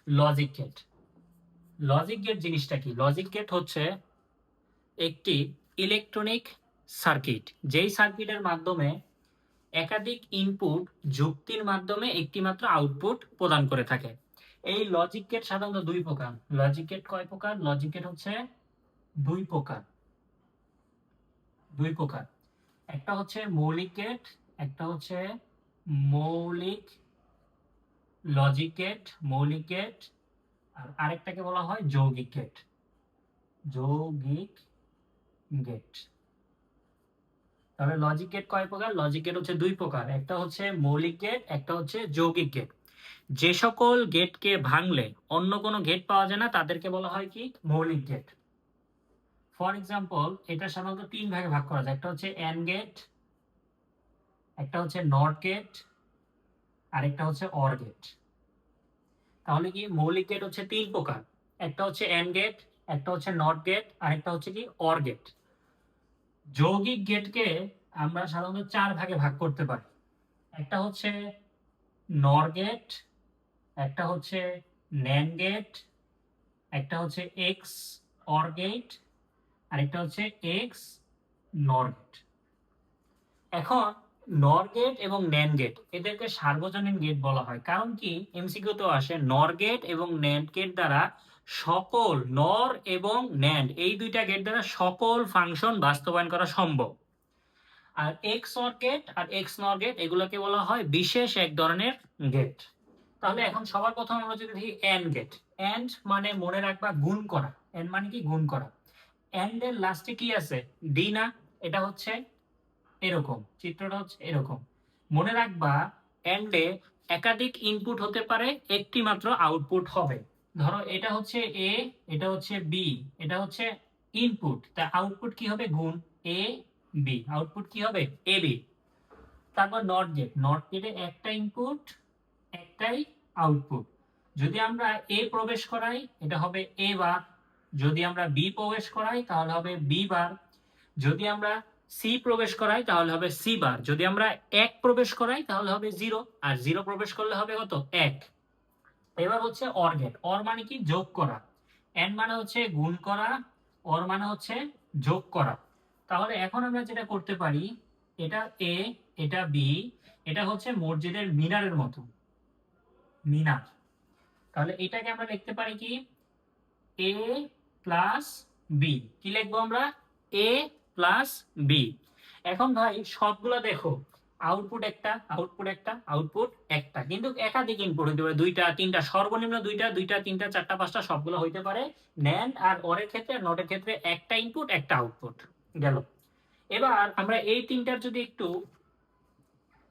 Logic gate. Logic gate জিনিসটা কি? Logic gate হচ্ছে একটি ইলেকট্রনিক সার্কিট, যেই সার্কিটের মাধ্যমে একাধিক ইনপুট যুক্তির মাধ্যমে একটি মাত্র আউটপুট প্রদান করে থাকে। এই লজিক গেট সাধারণত দুই প্রকার। লজিক গেট কয় প্রকার? লজিক গেট হচ্ছে দুই প্রকার। একটা হচ্ছে মৌলিক গেট, একটা হচ্ছে মৌলিক লজিক গেট, মৌলিক গেট, আর আরেকটাকে বলা হয় যৌগিক গেট। যৌগিক গেট। তাহলে লজিক গেট কয় প্রকার? লজিক গেট হচ্ছে দুই প্রকার, একটা হচ্ছে মৌলিক গেট, একটা হচ্ছে যৌগিক গেট। যে সকল গেটকে ভাঙলে অন্য কোনো গেট পাওয়া যায় না তাদেরকে বলা হয় কি? মৌলিক গেট। ফর এক্সাম্পল, এটা সাধারণত তিন ভাগে ভাগ করা যায়। একটা হচ্ছে এন্ড গেট, একটা হচ্ছে নট গেট, আরেকটা হচ্ছে অর গেট। তাহলে কি মৌলিক গেট হচ্ছে তিন প্রকার, একটা হচ্ছে এন্ড গেট, একটা হচ্ছে নট গেট, আরেকটা হচ্ছে কি? Or gate. যৌগিক গেটকে আমরা সাধারণত চার ভাগে ভাগ করতে পারি। একটা হচ্ছে নর গেট, একটা হচ্ছে ন্যান্ড গেট, একটা হচ্ছে এক্স অর গেট, আরেকটা হচ্ছে এক্স নর গেট। এখন নর গেট এবং ন্যান্ড গেট এদেরকে সার্বজনীন গেট বলা হয়। কারণ কি? এমসিকিউ তো আসে নর গেট এবং ন্যান্ড গেট দ্বারা সকল নর এবং ন্যান্ড এই দুইটা গেট দ্বারা সকল ফাংশন বাস্তবায়ন করা সম্ভব। আর এক্স অর গেট আর এক্স নর গেট এগুলোকে বলা হয় বিশেষ এক ধরনের গেট। তাহলে এখন সবার প্রথম আমরা যদি দেখি এন্ড গেট। এন্ড মানে মনে রাখবা গুণ করা। এন্ড মানে কি? গুণ করা। এন্ড এর লাস্টে কি আছে? ডি না? এটা হচ্ছে এরকম, চিত্রটা হচ্ছে এরকম। মনে রাখবা এন্ডে একাধিক ইনপুট হতে পারে, একটি মাত্র আউটপুট হবে। ধরো এটা হচ্ছে এ, এটা হচ্ছে বি, এটা হচ্ছে ইনপুট, তা আউটপুট কি হবে? গুণ এ বি, আউটপুট কি হবে? A B. তারপর নট গেট। নট গেটে একটা ইনপুট, একটাই আউটপুট। যদি আমরা এ প্রবেশ করাই এটা হবে এ বার, যদি আমরা বি প্রবেশ করাই তাহলে হবে বি বার, যদি আমরা সি প্রবেশ করাই তাহলে হবে সি বার, যদি আমরা এক প্রবেশ করাই তাহলে হবে জিরো, আর জিরো প্রবেশ করলে হবে কত? এক। এবার হচ্ছে অর গেট। অর মানে কি? যোগ করা। এন মানে হচ্ছে গুণ করা, অর মানে হচ্ছে যোগ করা। তাহলে এখন আমরা যেটা করতে পারি, এটা এ, এটা বি, এটা হচ্ছে মসজিদের মিনারের মতো, মিনার। তাহলে এটাকে আমরা লিখতে পারি কি? এ প্লাস বি। কি লিখবো আমরা? এ প্লাস বি। এখন ভাই সবগুলো দেখো, আউটপুট একটা, আউটপুট একটা, আউটপুট একটা, কিন্তু একাধিক ইনপুট হইতে পারে, দুইটা তিনটা, সর্বনিম্ন দুইটা, দুইটা তিনটা চারটা পাঁচটা সবগুলো হইতে পারে। ন্যান্ড আর অরের ক্ষেত্রে, নটের ক্ষেত্রে একটা ইনপুট একটা আউটপুট গেল। এবার আমরা এই তিনটার যদি একটু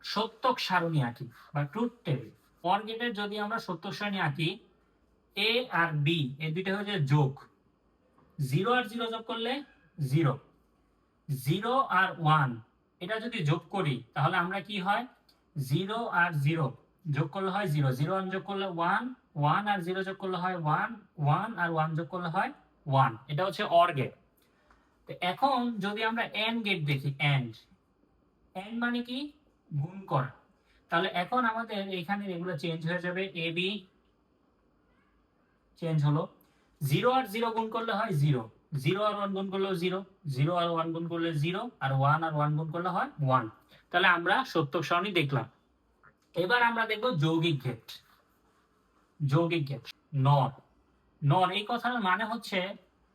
সত্যক সারণী আঁকি বা ট্রুথ টেবিল, অর গেটের যদি আমরা সত্যক সারণী আঁকি, এ আর বি এই দুইটা হচ্ছে যোগ, জিরো আর জিরো যোগ করলে জিরো, জিরো আর ওয়ান এটা যদি যোগ করি তাহলে আমরা কি হয়? জিরো আর জিরো যোগ করলে হয় জিরো, জিরো আর যোগ করলে ওয়ান, ওয়ান আর জিরো যোগ করলে হয় ওয়ান, ওয়ান আর ওয়ান যোগ করলে হয় ওয়ান। এটা হচ্ছে অর গেট। তো এখন যদি আমরা এন্ড গেট দেখি, এন্ড এন্ড মানে কি? গুণ করা। তাহলে এখন আমাদের এখানে এগুলো চেঞ্জ হয়ে যাবে, এ বি চেঞ্জ হলো, জিরো আর জিরো গুণ করলে হয় জিরো, জিরো আর ওয়ান গুণ করলে জিরো, জিরো আর ওয়ান গুণ করলে জিরো, আর ওয়ান গুণ করলে হয় ওয়ান। তাহলে আমরা সত্যক সারণী দেখলাম। এবার আমরা দেখবো যৌগিক গেট। যৌগিক গেট নর। নর এই কথার মানে হচ্ছে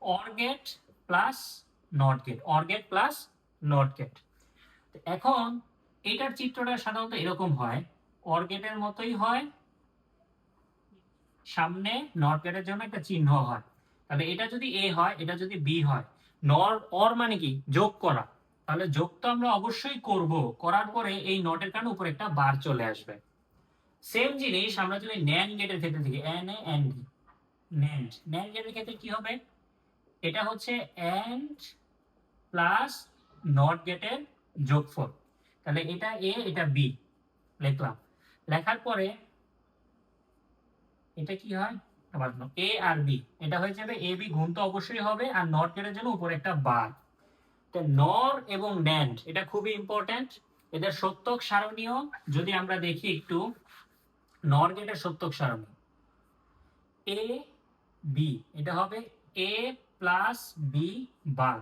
or gate plus not gate, or gate plus not gate. এখন এটার চিত্রটা সাধারণত এরকম হয়, অর গেটের মতোই হয়, সামনে নট গেটের জন্য একটা চিহ্ন হয়। তাহলে এটা যদি এ হয়, এটা যদি বি হয়, নর অর মানে কি? যোগ করা। তাহলে যোগ তো আমরা অবশ্যই করব, করার পরে এই নটের কারণে উপরে একটা বার চলে আসবে। সেম জিনিস আমরা যদি ন্যান্ড গেটের ক্ষেত্রে দেখি, N A N D, NAND NAND গেটের ক্ষেত্রে কি হবে? এটা হচ্ছে এন্ড প্লাস নট গেটের যোগফল। তাহলে এটা এ, এটা বি লিখলাম। লেখার পরে এটা কি হয়? আবার এ আর বি এটা হয়ে যাবে এ বি, গুণ তো অবশ্যই হবে, আর নট গেটের জন্য উপরে একটা বার। তো নর এবং ন্যান্ড এটা খুবই ইম্পর্টেন্ট। এদের সত্যক সারণীয় যদি আমরা দেখি একটু, নর গেটের সত্যক সারণী, এ বি, এটা হবে এ প্লাস বি বার।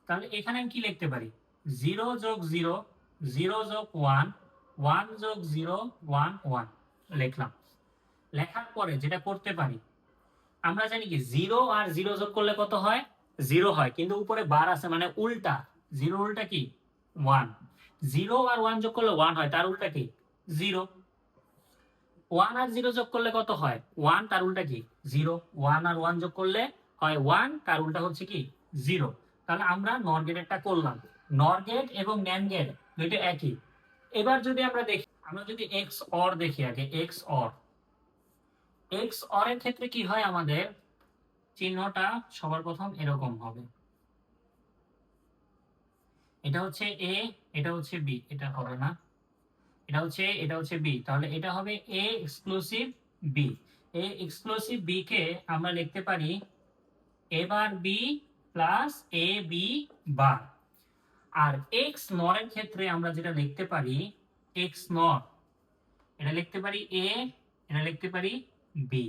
তাহলে এখানে আমি কি লিখতে পারি, 0 যোগ 0, 0 যোগ 1, 1 যোগ 0, 1 1 লিখলাম। লেখার পরে যেটা করতে পারি, আমরা জানি কি 0 আর 0 যোগ করলে কত হয়, 0 হয়, কিন্তু উপরে বার আছে মানে উল্টা, 0 উল্টা কি 1, 0 আর 1 যোগ করলে 1 হয়, তার উল্টা কি 0, 1 আর 0 যোগ করলে কত হয় 1, তার উল্টা কি 0, 1 আর 1 যোগ করলে হয় 1, তার উল্টা হচ্ছে কি 0। তাহলে আমরা নর গেটেরটা করলাম। নর গেট এবং ন্যান্ড গেট দুইটা একই। এবার যদি আমরা দেখি, আমরা যদি এক্স অর দেখি, আগে এক্স অর, এক্স অর এর ক্ষেত্রে কি হয়, আমাদের চিহ্নটা সবার প্রথম এরকম হবে, এটা হচ্ছে এ, এটা হচ্ছে বি, এটা হবে না, এটা হচ্ছে বি, তাহলে এটা হবে A exclusive B. A exclusive B কে আমরা লিখতে পারি A bar B plus A B bar. আর এক্স নর এর ক্ষেত্রে আমরা যেটা লিখতে পারি, এক্স নর, এটা লিখতে পারি এ, এটা লিখতে পারি বি।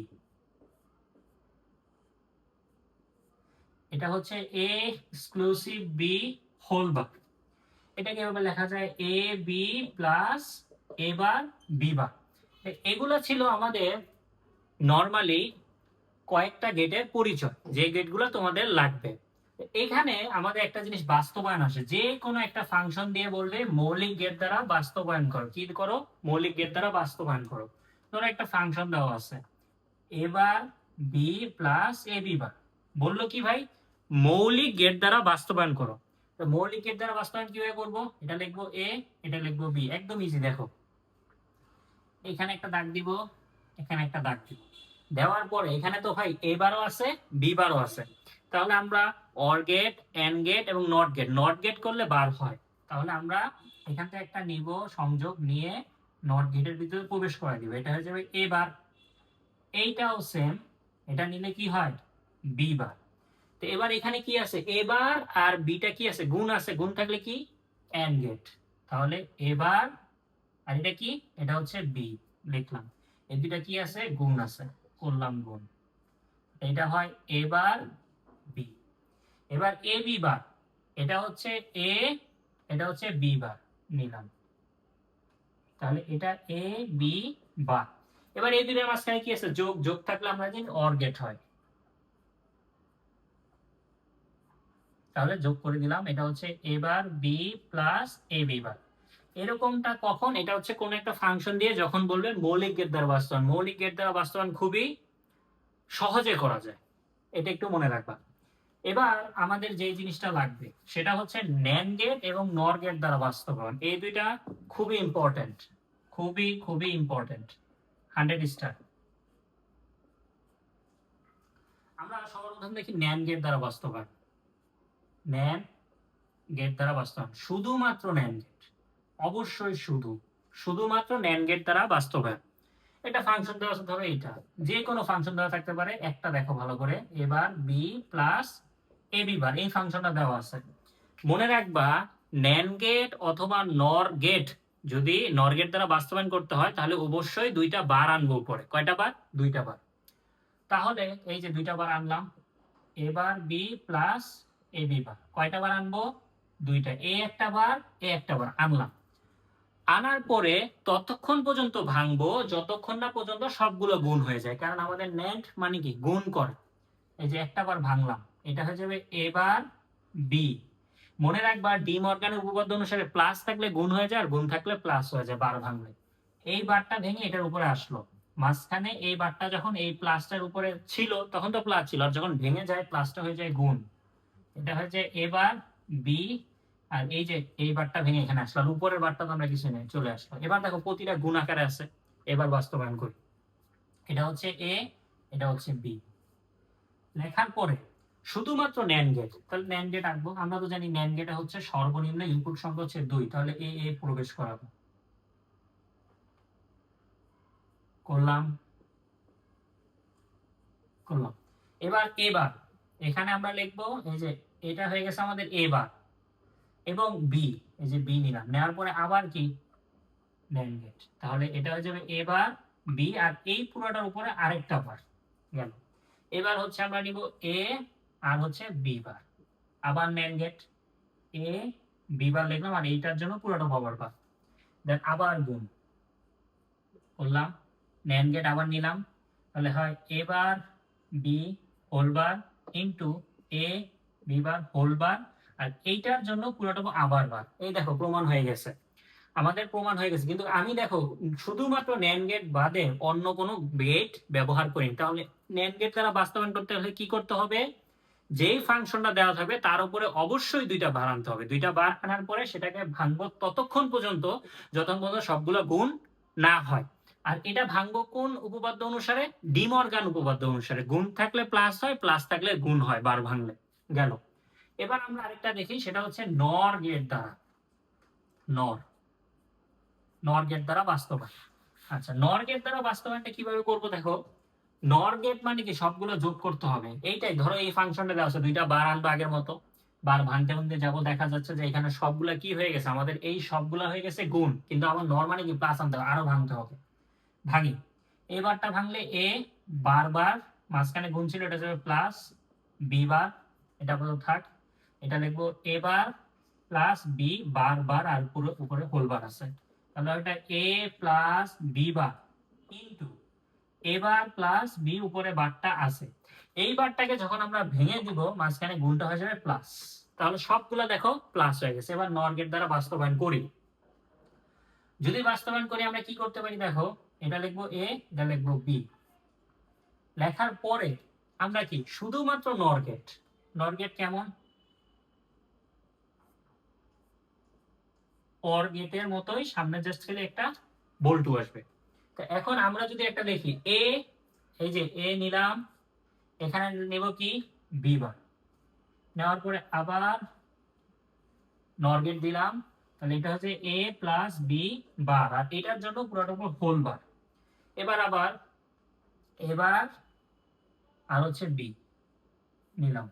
এটা হচ্ছে A exclusive B whole bar. এটা কিভাবে লেখা যায়, A B plus A bar B bar. এগুলো ছিল আমাদের নরমালি কয়েকটা গেটের পরিচয়, যে গেটগুলো তোমাদের লাগবে। এখানে আমাদের একটা জিনিস বাস্তবায়ন আসে, যে কোনো একটা ফাংশন দিয়ে বলবে মৌলিক গেট দ্বারা বাস্তবায়ন করো, কি করো, মৌলিক গেট দ্বারা বাস্তবায়ন করো। ধরো একটা ফাংশন দেওয়া আছে এ bar B plus A B বার, বললো কি ভাই মৌলিক গেট দ্বারা বাস্তবায়ন করো। তো মৌলিক গেট দ্বারা বাস্তবায়ন কিভাবে করবো, এটা লিখবো এ, এটা লিখবো বি, একদম ইজি। দেখো এখানে একটা দাগ দিব, এখানে একটা দাগ দিব, দেওয়ার পরে এখানে তো ভাই এ বারও আছে বি বারও আছে, তাহলে আমরা অর গেট, এন্ড গেট এবং নট গেট, নট গেট করলে বার হয়, তাহলে আমরা এখান থেকে একটা নিব, সংযোগ নিয়ে নট গেটের ভিতরে প্রবেশ করে দিব, এটা হয়ে যাবে এ বার। এইটাও সেম, এটা নিলে কি হয় বি বার। তো এবার এখানে কি আছে, এ বার আর বিটা কি আছে, গুণ আছে, গুণ থাকলে কি এন্ড গেট, তাহলে এবার আর এটা কি, এটা হচ্ছে বি, লিখলাম। এই দুটা কি আছে, গুণ আছে, করলাম গুণ, এটা হয় এ বার বি। এবার এ বি বার, এটা হচ্ছে এ, এটা হচ্ছে বি বার, নিলাম, তাহলে এটা এ বি বার। এবার এই দুটার মাঝখানে কি আছে, যোগ, যোগ থাকলে আমরা জানি অর গেট হয়, তাহলে যোগ করে দিলাম, এটা হচ্ছে A bar B plus A B বার। এরকমটা কখন, এটা হচ্ছে কোন একটা ফাংশন দিয়ে যখন বলবেন মৌলিক গেট দ্বারা বাস্তবায়ন, মৌলিক গেট দ্বারা বাস্তবায়ন খুবই সহজে করা যায়, এটা একটু মনে রাখবা। এবার আমাদের যে জিনিসটা লাগবে সেটা হচ্ছে ন্যান্ড গেট এবং নর গেট দ্বারা বাস্তবায়ন, এই দুইটা খুবই ইম্পর্টেন্ট, খুবই খুবই ইম্পর্টেন্ট, 100 স্টার। আমরা সর্বপ্রথম দেখি ন্যান্ড গেট দ্বারা বাস্তবায়ন, ন্যান্ড গেট দ্বারা বাস্তবায়ন, শুধুমাত্র ন্যান্ড গেট, অবশ্যই শুধুমাত্র ন্যান্ড গেট দ্বারা বাস্তবায়ন। এটা ফাংশন দেওয়া আছে, ধরো এটা যে কোনো ফাংশন দেওয়া থাকতে পারে, একটা দেখো ভালো করে, এবার বি প্লাস এ বি বার, এই ফাংশনটা দেওয়া আছে। মনে রাখবা ন্যান্ড গেট অথবা নর গেট, যদি নর গেট দ্বারা বাস্তবায়ন করতে হয় তাহলে অবশ্যই দুইটা বার আনবো উপরে, কয়টা বার, দুইটা বার। তাহলে এই যে দুইটা বার আনলাম, এবার বি প্লাস এ বি বার, কয়টা বার আনবো, দুইটা, এ একটা বার, এ একটা বার আনলাম। আনার পরে ততক্ষণ পর্যন্ত ভাঙবো যতক্ষণ না পর্যন্ত সবগুলো গুণ হয়ে যায়, কারণ আমাদের ন্যান্ড মানে কি গুণ করে। এই যে একটা বার ভাঙলাম, এটা হয়ে যাবে এবার বি। মনে রাখবা ডি মর্গানের উপপাদ্য অনুসারে প্লাস থাকলে গুণ হয়ে যায় আর গুণ থাকলে প্লাস হয়ে যায় বার ভাঙলে। এই বারটা ভেঙে এটার উপরে আসলো, মাঝখানে এই বারটা যখন এই প্লাসটার উপরে ছিল তখন তো প্লাস ছিল, আর যখন ভেঙে যায় প্লাসটা হয়ে যায় গুণ, এটা হয়ে যায় এবার বি। আর এই যে এই বারটা ভেঙে এখানে আসলো, আর উপরের বারটা তো আমরা কিছু নেই, চলে আসলো। এবার দেখো প্রতিটা গুণ আকারে আছে, এবার বাস্তবায়ন করি, এটা হচ্ছে এ, এটা হচ্ছে বি। লেখার পরে শুধুমাত্র ন্যান্ড গেট, তাহলে ন্যান্ড গেট আঁকবো, আমরা তো জানি ন্যান্ড গেটে হচ্ছে সর্বনিম্ন ইনপুট সংখ্যা হচ্ছে 2, তাহলে এ এ প্রবেশ করাবো, করলাম করলাম। এবার এবার এখানে আমরা লিখবো, এই যে এটা হয়ে গেছে আমাদের এবার, এবং বি, এই যে বি নিলাম, নেওয়ার পরে আবার কি ন্যান্ড গেট, তাহলে এটা হয়ে যাবে এবার বি, আর এই পুরোটার উপরে আরেকটা বার গেল। এবার হচ্ছে আমরা নিব এ আর হচ্ছে বি বার, আবার NAND gate A B bar লিখলাম, আর এইটার জন্য পুরোটা পাওয়ার বার, দেন আবার গুণ করলাম, ন্যান্ড গেট আবার নিলাম, তাহলে হয় A bar B whole bar into A B bar whole bar, আর এইটার জন্য পুরোটা আবার বার। এই দেখো প্রমাণ হয়ে গেছে, আমাদের প্রমাণ হয়ে গেছে। কিন্তু আমি দেখো শুধুমাত্র ন্যান্ড গেট বাদে অন্য কোনো গেট ব্যবহার করিনি। তাহলে ন্যান্ড গেট দ্বারা বাস্তবায়ন করতে হলে কি করতে হবে, যেই ফাংশনটা দেওয়া থাকবে তার উপরে অবশ্যই দুইটা বার আনতে হবে। দুইটা বার আনার পরে সেটাকে ভাঙবো ততক্ষণ পর্যন্ত যতক্ষণ পর্যন্ত সবগুলো গুণ না হয়। আর এটা ভাঙবো কোন উপপাদ্য অনুসারে, ডি মর্গান উপপাদ্য অনুসারে। গুণ থাকলে প্লাস হয়, প্লাস থাকলে গুণ হয় বার ভাঙলে। গেল। এবার আমরা আরেকটা দেখি, সেটা হচ্ছে নর গেট দ্বারা, নর গেট দ্বারা বাস্তবায়ন। আচ্ছা, নর গেট দ্বারা বাস্তবায়নটা কিভাবে করব দেখো, নর গেট মানে কি সবগুলো যোগ করতে হবে। এইটাই ধরো এই ফাংশনটা দেওয়া আছে, দুইটা বার আনবো আগের মতো, বার ভাঙতে ভাঙতে যাবো, দেখা যাচ্ছে যে এখানে সবগুলা কি হয়ে গেছে, আমাদের এই সবগুলা হয়ে গেছে গুণ, কিন্তু আমার নর মানে কি প্লাস আনতে হবে, আরো ভাঙতে হবে। ভাঙি, এই বারটা ভাঙলে এ বারবার মাঝখানে গুণ ছিল, এটা যাবে প্লাস বি বার, এটা আপাতত থাক, এটা লিখবো এ বার প্লাস বি বারবার, আর পুরো উপরে হোল বার আছে, তাহলে এটা এ প্লাস বি বার ইন্টু এ বার প্লাস বি উপরে বারটা আছে। এই বারটাকে যখন আমরা ভেঙে দিব মাঝখানে গুণটা হয়ে যাবে প্লাস, তাহলে সবগুলা দেখো প্লাস হয়ে গেছে। এবার নর গেট দ্বারা বাস্তবায়ন করি, যদি বাস্তবায়ন করি আমরা কি করতে পারি দেখো, এটা লিখবো এ, এটা লিখবো বি, লেখার পরে আমরা কি শুধুমাত্র নর গেট, নর গেট কেমন, অর গেটের মতোই সামনে জাস্ট খেলে একটা বল্টু আসবে। তো এখন আমরা যদি একটা লিখি এ, এই যে এ নিলাম, এখানে নেব কি বি বার, নেওয়ার পরে আবার নর গেট দিলাম, তাহলে এটা হচ্ছে এ প্লাস বি বার, আর এটার জন্য পুরোটা হোল বার। এবার আবার এবার আর হচ্ছে বি নিলাম,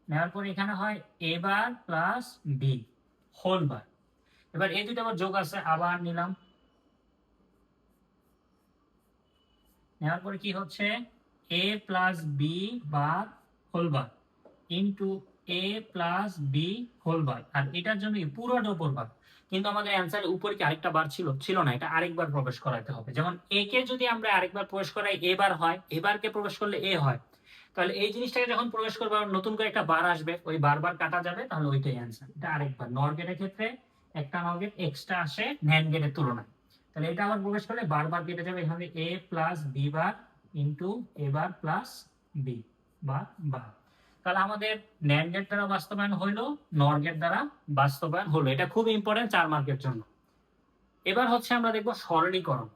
নেওয়ার পরে এখানে হয় A bar plus B whole বার। এবার এই দুটো আবার যোগ আছে, আবার নিলাম, নেওয়ার পরে কি হচ্ছে A plus B bar whole bar into A plus B whole bar, আর এটার জন্য পুরোটা উপর বার। কিন্তু আমাদের অ্যান্সার উপরে কি আরেকটা বার ছিল, ছিল না, এটা আরেকবার প্রবেশ করাতে হবে। যেমন এ কে যদি আমরা আরেকবার প্রবেশ করাই এ বার হয়, এ বারকে প্রবেশ করলে এ হয়, তাহলে এই জিনিসটাকে যখন প্রবেশ করবে নতুন করে একটা বার আসবে, ওই বারবার কাটা যাবে, তাহলে ওইটাই অ্যান্সার। এটা আরেকবার নর গেটের ক্ষেত্রে একটা নর গেট এক্সট্রা আসে ন্যান্ড গেটের তুলনায়, তাহলে এটা আবার প্রবেশ করলে বারবার কেটে যাবে, এখানে এ প্লাস বি বার ইন্টু এ বার প্লাস বি বার বার। তাহলে আমাদের ন্যান্ড গেট দ্বারা বাস্তবায়ন হইলো, নর গেট দ্বারা বাস্তবায়ন হলো। এটা খুব ইম্পর্টেন্ট 4 মার্কের জন্য। এবার হচ্ছে আমরা দেখবো সরলীকরণ।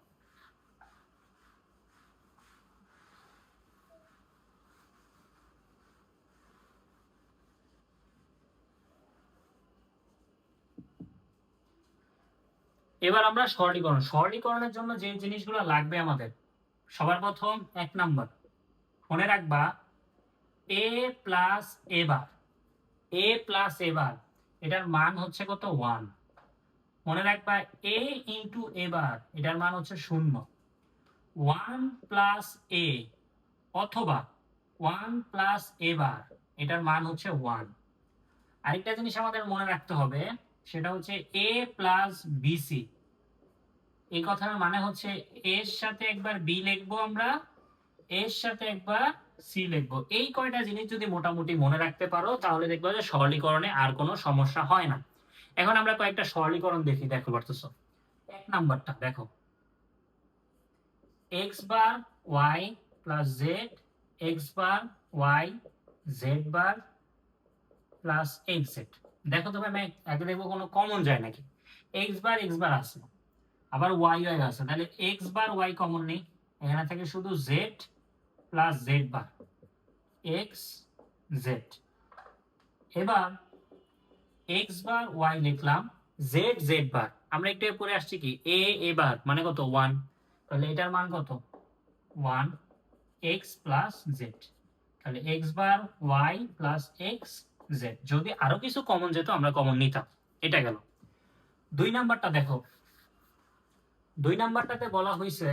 এবার আমরা সরলীকরণের জন্য যে জিনিসগুলো লাগবে আমাদের, সবার প্রথম 1 নাম্বার মনে রাখবা এ plus A bar, A plus A বার এটার মান হচ্ছে কত 1। মনে রাখবা এ ইন্টু এ বার এটার মান হচ্ছে 0। 1 প্লাস এ অথবা 1 প্লাস এ বার এটার মান হচ্ছে 1। আরেকটা জিনিস আমাদের মনে রাখতে হবে, সেটা হচ্ছে এ প্লাস বিসি, এই কথার মানে হচ্ছে এর সাথে একবার বি লিখবো আমরা, এর সাথে একবার সি লিখবো। এই কয়টা জিনিস যদি মোটামুটি মনে রাখতে পারো তাহলে দেখবো যে সরলীকরণে আর কোনো সমস্যা হয় না। এখন আমরা কয়েকটা সরলীকরণ দেখি, দেখো পারতেছো। 1 নাম্বারটা দেখো, x bar Y plus Z, x bar Y Z bar plus x Z. দেখো তো আমি আগে দেখবো কোনো কমন যায় নাকি। এক্স বার আছে, আবার ওয়াই ওয়াই আছে, তাহলে এক্স বার ওয়াই কমন নেই, এখানে থাকে শুধু Z plus Z bar, x Z. এবার এক্স বার ওয়াই লিখলাম, জেড জেড বার আমরা একটু পরে আসছি কি এ এ বার মানে কত 1, তাহলে এটার মান কত 1 এক্স প্লাস জেড, তাহলে x bar Y plus x Z. যদি আরো কিছু কমন যেত আমরা কমন নিতাম। এটা গেল। 2 নাম্বারটা দেখো, 2 নাম্বারটাতে বলা হয়েছে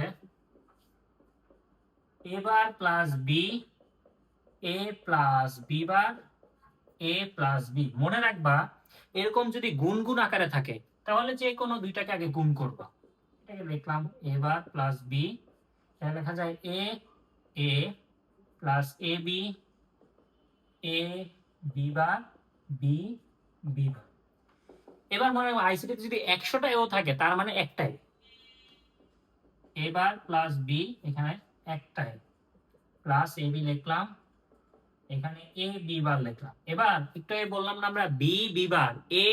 এ বার প্লাস বি, এ প্লাস বি বার, এ প্লাস বি। মনে রাখবা এরকম যদি গুণ গুণ আকারে থাকে তাহলে যে কোনো দুইটাকে আগে গুণ করবা। এটাকে লিখলাম এ বার প্লাস বি, তাহলে লেখা যায় A A plus A B, A B bar, B B bar. এবার মনে রাখবো আইসিটি যদি 100টা এও থাকে তার মানে একটাই, এ বার প্লাস বি এখানে একটাই, প্লাস এ বি লিখলাম, এখানে এ বি বার লিখলাম। এবার একটু বললাম না আমরা বি বি বার, এ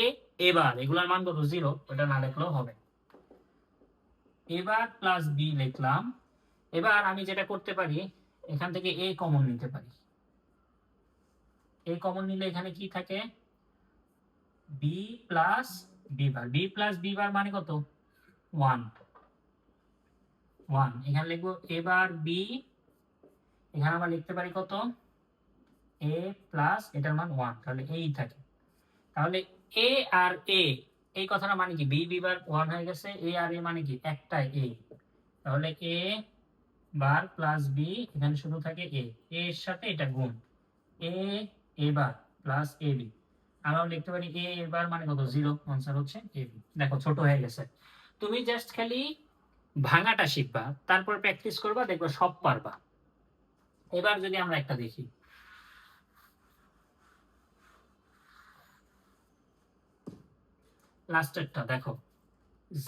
এ বার, এগুলোর মান কত 0, ওটা না লিখলেও হবে। এবার প্লাস বি লিখলাম। এবার আমি যেটা করতে পারি এখান থেকে এ কমন নিতে পারি। এ কমন নিলে এখানে কি থাকে, B plus B bar. B plus B bar মানে কত 1 1। এখানে লিখবো এবার বি, এখানে আমরা লিখতে পারি কত এ প্লাস এটার মান 1, তাহলে এই থাকে। তাহলে এ আর এ, এই কথাটা মানে কি বি বি বার 1 হয়ে গেছে, এ আর এ মানে কি একটাই এ, তাহলে এ বার প্লাস বি, এখানে শুধু থাকে এ, এর সাথে এটা গুণ, এ এ বার প্লাস এ বি। আমরাও লিখতে পারি এ বার মানে কত 0, आंसर হচ্ছে এ বি। দেখো ছোট হয়ে গেছে। তুমি জাস্ট খালি ভাঙাটা শিখবা, তারপর প্র্যাকটিস করবা, দেখবা সব পারবা। এবার যদি আমরা একটা দেখি, লাস্টেরটা দেখো,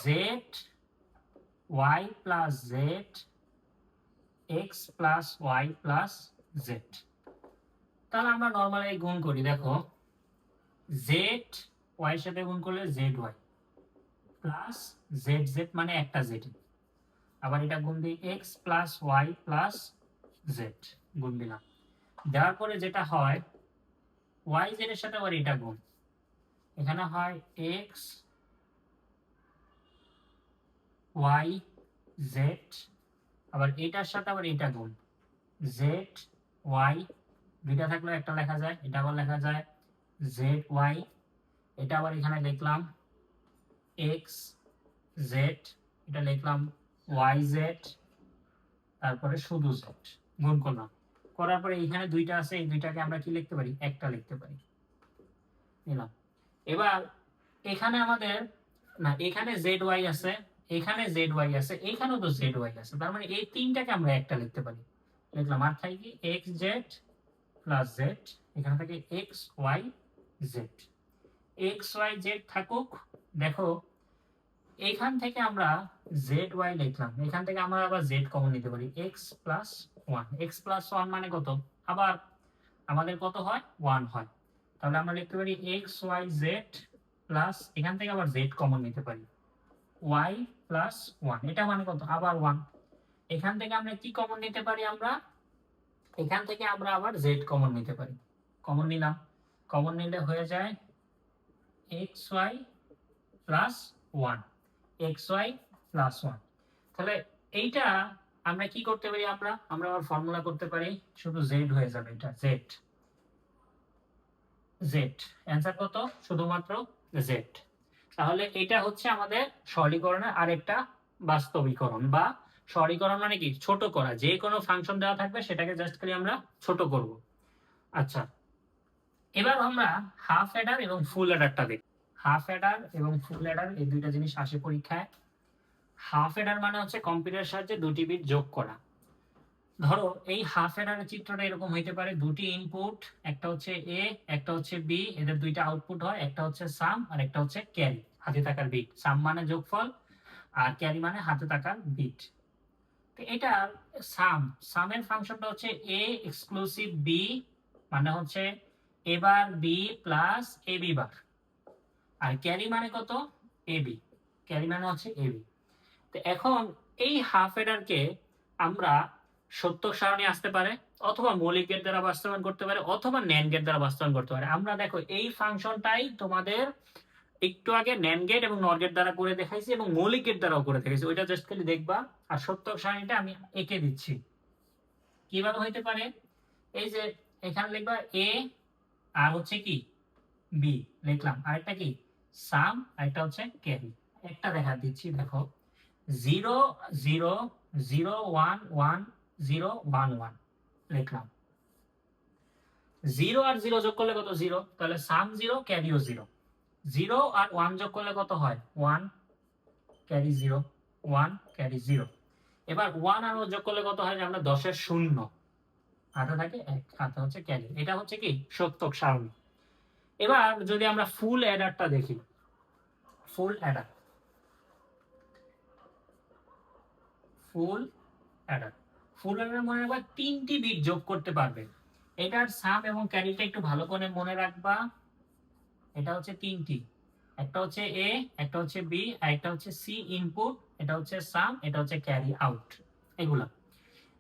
Z Y plus Z X plus Y plus Z. তাহলে আমরা নর্মালি গুণ করি, দেখো জেড ওয়াই এর সাথে গুণ করলে Z Y plus Z Z মানে একটা জেড, আবার এটা গুণ দিই X plus Y plus Z, গুণ দিলাম। দেওয়ার পরে যেটা হয় ওয়াই জেড এর সাথে আবার এটা গুণ, এখানে হয় এক্স ওয়াই জেড, আবার এটার সাথে আবার এটা গুণ জেড ওয়াই, দুইটা থাকলেও একটা লেখা যায়, এটা আবার লেখা যায় জেড ওয়াই, এটা আবার এখানে লিখলাম এক্স জেড, এটা লিখলাম ওয়াই জেড, তারপরে শুধু জেড গুণ করলাম। করার পরে এখানে দুইটা আছে, এই দুইটাকে আমরা কি লিখতে পারি একটা লিখতে পারি, নিলাম। এবার এখানে আমাদের না, এখানে জেড ওয়াই আছে, এখানে জেড ওয়াই আছে, এখানেও তো জেড ওয়াই আছে, তার মানে এই তিনটাকে আমরা একটা লিখতে পারি, লিখলাম। আর থাকে কি এক্স জেড প্লাস জেড, এখানে থাকে X Y Z, X Y Z থাকুক। দেখো এখান থেকে আমরা জেড ওয়াই লিখলাম, এখান থেকে আমরা আবার জেড কমন নিতে পারি, x plus one, x plus one মানে কত আবার আমাদের কত হয় 1 হয়, তাহলে আমরা লিখতে পারি এক্স ওয়াই জেড প্লাস, এখান থেকে আবার জেড কমন নিতে পারি ওয়াই প্লাস ওয়ান, এটা মানে কত আবার 1। এখান থেকে আমরা কি কমন নিতে পারি, আমরা এখান থেকে আমরা আবার জেড কমন নিতে পারি, কমন নিলাম, কমন নিলে হয়ে যায় X Y plus one, X Y plus one. তাহলে এইটা আমরা কি করতে পারি, আমরা আবার ফর্মুলা করতে পারি, শুধু জেড হয়ে যাবে, এটা জেড জেড, অ্যান্সার কত শুধুমাত্র জেড। তাহলে এটা হচ্ছে আমাদের সরলীকরণের আরেকটা বাস্তবিকরণ, বা সরলীকরণ মানে কি ছোট করা, যে কোনো ফাংশন দেওয়া থাকবে সেটাকে জাস্ট খালি আমরা ছোট করব। আচ্ছা এবার আমরা হাফ অ্যাডার এবং ফুল অ্যাডারটা দেখব। হাফ অ্যাডার এবং ফুল অ্যাডার এই দুইটা জিনিস আসে পরীক্ষায়। হাফ অ্যাডার মানে হচ্ছে কম্পিউটারের সাহায্যে দুটি বিট যোগ করা। ধরো এই হাফ অ্যাডারের চিত্রটা এরকম হইতে পারে, দুটি ইনপুট, একটা হচ্ছে এ একটা হচ্ছে বি, এদের দুইটা আউটপুট হয়, একটা হচ্ছে সাম আর একটা হচ্ছে ক্যারি, হাতে থাকার বিট। সাম মানে যোগফল আর ক্যারি মানে হাতে থাকার বিট। তো এটা সামের ফাংশনটা হচ্ছে এ এক্সক্লুসিভ বি, মানে হচ্ছে এবার B plus A B bar, R carry মানে কত এ বি, ক্যারি মানে হচ্ছে এ বি। তো এখন এই হাফ অ্যাডারকে আমরা সত্য সারণী আসতে পারে, অথবা মৌলিক গেট দ্বারা বাস্তবায়ন করতে পারে, অথবা ন্যান্ড গেট দ্বারা বাস্তবায়ন করতে পারে। আমরা দেখো এই ফাংশনটাই তোমাদের একটু আগে ন্যান্ড গেট এবং নর গেট দ্বারা করে দেখাইছি এবং মৌলিক গেট দ্বারাও করে দেখাইছি, ওইটা জাস্ট খালি দেখবা। আর সত্য সারণীটা আমি এঁকে দিচ্ছি কিভাবে হইতে পারে। এই যে এখানে লিখবা এ আর হচ্ছে কি বি লিখলাম, আরেকটা কি সাম, আরেকটা হচ্ছে ক্যারি। একটা দেখা দিচ্ছি, দেখো 0 0 0 1 1 0 1 1 লিখলাম। 0 আর 0 যোগ করলে কত? 0, তাহলে সাম 0 ক্যারিও 0। 0 আর 1 যোগ করলে কত হয়? 1 ক্যারি 0, 1 ক্যারি 0। এবার 1 আর যোগ করলে কত হয়? আমরা 10 এর শূন্য হাতে থাকে 1, হাতে হচ্ছে ক্যারি। এটা হচ্ছে কি সত্যক সারণী। এবার যদি আমরা ফুল অ্যাডারটা দেখি, ফুল অ্যাডার, ফুল অ্যাডার, ফুল অ্যাডার মনে রাখবা 3টি বিট যোগ করতে পারবে। এটার সাম এবং ক্যারিটা একটু ভালো করে মনে রাখবা। এটা হচ্ছে 3টি, একটা হচ্ছে এ, একটা হচ্ছে বি, আর একটা হচ্ছে সি ইনপুট, এটা হচ্ছে সাম, এটা হচ্ছে ক্যারি আউট। এগুলা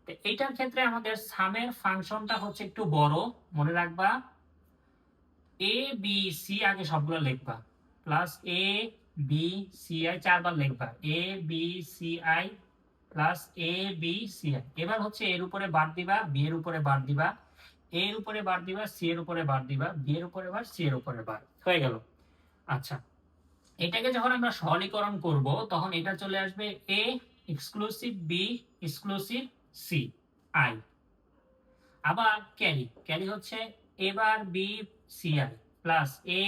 তো এইটার ক্ষেত্রে আমাদের সামের ফাংশনটা হচ্ছে একটু বড়, মনে রাখবা এ বি সি আগে সবগুলো লিখবা, plus A B C I 4বার লিখবা, A B C I plus A B C I. এবার হচ্ছে এর উপরে বার দিবা, বি এর উপরে বার দিবা, এর উপরে বার দিবা, সি এর উপরে বার দিবা, বি এর উপরে বার, সি এর উপরে বার, হয়ে গেল। আচ্ছা, এটাকে যখন আমরা সরলীকরণ করব তখন এটা চলে আসবে A exclusive B exclusive C I. আবার ক্যারি, ক্যারি হচ্ছে A bar B C I plus A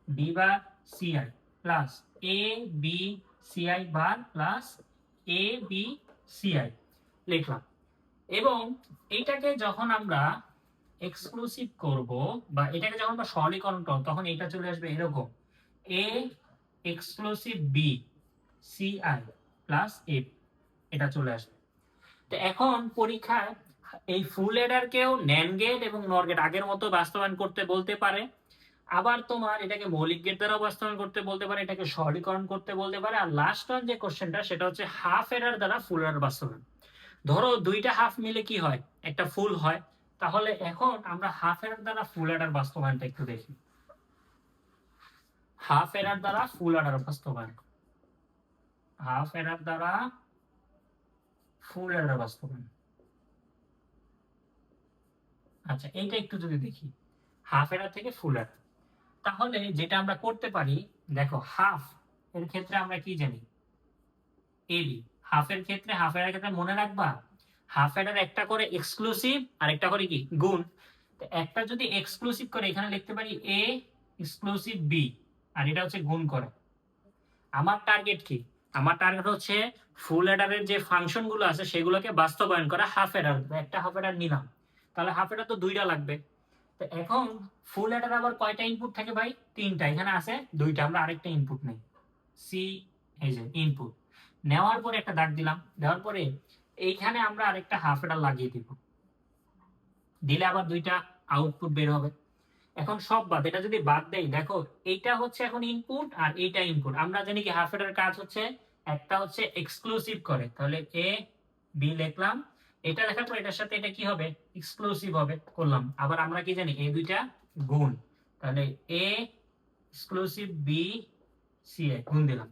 B bar C I plus A B C I bar plus A B C I লিখলাম। এবং এইটাকে যখন আমরা এক্সক্লুসিভ করব বা এটাকে যখন আমরা সরলীকরণ করব তখন এটা চলে আসবে এরকম A exclusive B C I plus A, এটা চলে আসবে। তো এখন পরীক্ষায় এই ফুল অ্যাডারকেও ন্যান্ড গেট এবং নর গেট আগের মতো বাস্তবায়ন করতে বলতে পারে, আবার তোমার এটাকে মৌলিক গেট দ্বারাও বাস্তবায়ন করতে বলতে পারে, এটাকে সরলীকরণ করতে বলতে পারে, আর লাস্ট ওয়ান যে কোশ্চেনটা সেটা হচ্ছে হাফ অ্যাডার দ্বারা ফুল অ্যাডার বাস্তবায়ন। ধরো দুইটা হাফ মিলে কি হয়? একটা ফুল হয়। তাহলে এখন আমরা হাফ অ্যাডার দ্বারা ফুল অ্যাডার বাস্তবায়নটা একটু দেখি। হাফ অ্যাডার দ্বারা ফুল অ্যাডার বাস্তবায়ন, হাফ অ্যাডার দ্বারা ফুল অ্যাডার বাস্তবায়ন। আচ্ছা, এইটা একটু যদি দেখি হাফ অ্যাডার থেকে ফুল অ্যাডার, তাহলে যেটা আমরা করতে পারি, দেখো হাফ এর ক্ষেত্রে আমরা কি জানি? এবি। হাফের ক্ষেত্রে, হাফ অ্যাডার ক্ষেত্রে মনে রাখবা হাফ অ্যাডার একটা করে এক্সক্লুসিভ আর একটা করে কি গুণ। তো একটা যদি এক্সক্লুসিভ করে এখানে লিখতে পারি এ এক্সক্লুসিভ বি, আর এটা হচ্ছে গুণ করে। আমার টার্গেট কি? আমার টার্গেট হচ্ছে ফুল অ্যাডারের যে ফাংশন গুলো আছে সেগুলোকে বাস্তবায়ন করা হাফ অ্যাডার। একটা হাফ অ্যাডার নিলাম, তাহলে হাফ অ্যাডার তো দুইটা লাগবে। তো এখন ফুল অ্যাডার আবার কয়টা ইনপুট থাকে ভাই? 3টা। এখানে আছে 2টা, আমরা আরেকটা ইনপুট নেই, সি, এই যে ইনপুট নেওয়ার পরে একটা দাগ দিলাম, দেওয়ার পরে এইখানে আমরা আরেকটা হাফ অ্যাডার লাগিয়ে দিব, দিলে আবার 2টা আউটপুট বের হবে। এখন সব বাদ, এটা যদি বাদ দেই, দেখো এইটা হচ্ছে এখন ইনপুট আর এইটা ইনপুট। আমরা জানি কি হাফ অ্যাডার কাজ হচ্ছে একটা হচ্ছে এক্সক্লুসিভ করে, তাহলে এ বি লিখলাম, এটা লেখার পর এটার সাথে এটা কি হবে? এক্সক্লুসিভ হবে, করলাম। আবার আমরা কি জানি? এই দুইটা গুণ, তাহলে এ এক্সক্লুসিভ বি সি এ গুণ দিলাম।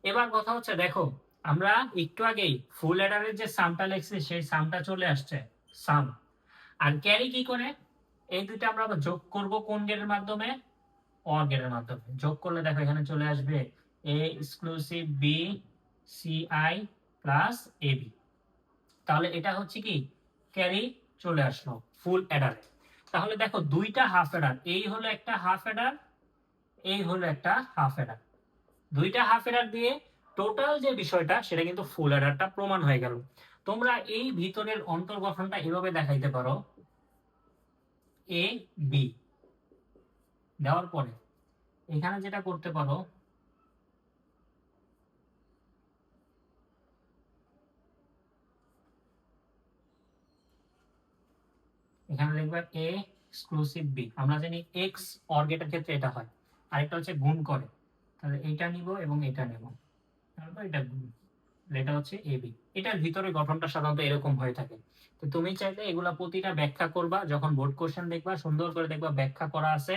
এবার কথা হচ্ছে দেখো আমরা একটু আগেই ফুল অ্যাডারের যে সামটা লিখছি সেই সামটা চলে আসছে, সাম। আর ক্যারি কি করে? এই দুইটা আমরা আবার যোগ করব কোন গেটের মাধ্যমে? অর গেটের মাধ্যমে। যোগ করলে দেখো এখানে চলে আসবে A exclusive B C I plus A B. তাহলে এটা হচ্ছে কি ক্যারি চলে আসলো ফুল অ্যাডারে। তাহলে দেখো দুইটা হাফ অ্যাডার, এই হলো একটা হাফ অ্যাডার, এই হলো একটা হাফ অ্যাডার। দুইটা হাফ অ্যাডার দিয়ে টোটাল যে বিষয়টা সেটা কিন্তু ফুল অ্যাডারটা প্রমাণ হয়ে গেল। তোমরা এই ভিতরের অন্তর্গঠনটা এভাবে দেখাইতে পারো, এ বি দেওয়ার পরে এখানে যেটা করতে পারো, এখানে লিখবা এ এক্সক্লুসিভ বি। আমরা জানি এক্স অর গেটের ক্ষেত্রে এটা হয়, আরেকটা হচ্ছে গুণ করে, তাহলে এইটা নিব এবং এটা নেব, তারপর এটা গুণ, এটা হচ্ছে এ বি। এটার ভিতরে গঠনটা সাধারণত এরকম হয়ে থাকে। তো তুমি চাইলে এগুলা প্রতিটা ব্যাখ্যা করবা, যখন বোর্ড কোশ্চেন দেখবা সুন্দর করে দেখবা ব্যাখ্যা করা আছে,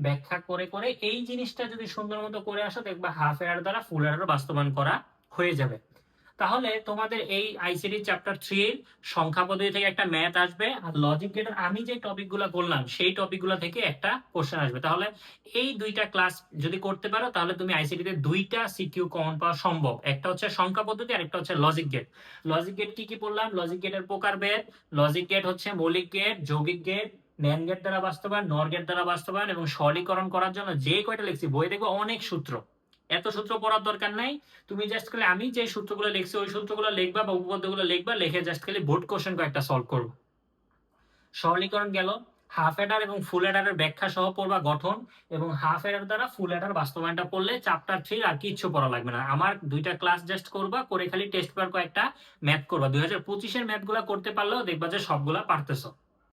ব্যাখ্যা করে করে এই জিনিসটা যদি সুন্দর মতো করে আসো দেখবা হাফ এয়ার দ্বারা ফুল এয়ার বাস্তবায়ন করা হয়ে যাবে। তাহলে তোমাদের এই আইসিটি চ্যাপ্টার 3 সংখ্যা পদ্ধতি থেকে একটা ম্যাথ আসবে, আর লজিক গেটের আমি যে টপিকগুলো বললাম সেই টপিকগুলো থেকে একটা কোশ্চেন আসবে। তাহলে এই দুইটা ক্লাস যদি করতে পারো তাহলে তুমি আইসিটি তে দুইটা সিকিউ কমন পাওয়া সম্ভব। একটা হচ্ছে সংখ্যা পদ্ধতি আর একটা হচ্ছে লজিক গেট। লজিক গেট কি কি বললাম? লজিক গেটের প্রকারভেদ। লজিক গেট হচ্ছে মৌলিক গেট, যৌগিক গেট, ন্যান্ড গেট দ্বারা বাস্তবায়ন, নর গেট দ্বারা বাস্তবায়ন এবং সরলীকরণ করার জন্য যে কয়টা লিখছি বই দেখবো অনেক সূত্র, এত সূত্র পড়ার দরকার নাই। তুমি জাস্ট খালি আমি যে সূত্রগুলো লিখছি ওই সূত্রগুলো লিখবা বা উপপাদ্যগুলো লিখবা, লিখে জাস্ট খালি বোর্ড কোশ্চেন কয়েকটা সলভ করবো। সরলীকরণ গেল, হাফ এডার এবং ফুল এডারের ব্যাখ্যা সহ পড়বা গঠন, এবং হাফ এডার দ্বারা ফুল এডার বাস্তবায়নটা পড়লে চ্যাপ্টার 3 আর কিচ্ছু পড়া লাগবে না। আমার দুইটা ক্লাস জাস্ট করবা, করে খালি টেস্ট পেপার কয়েকটা ম্যাথ করবা। 2025 এর ম্যাথ গুলা করতে পারলেও দেখবা যে সবগুলা পারতেছো।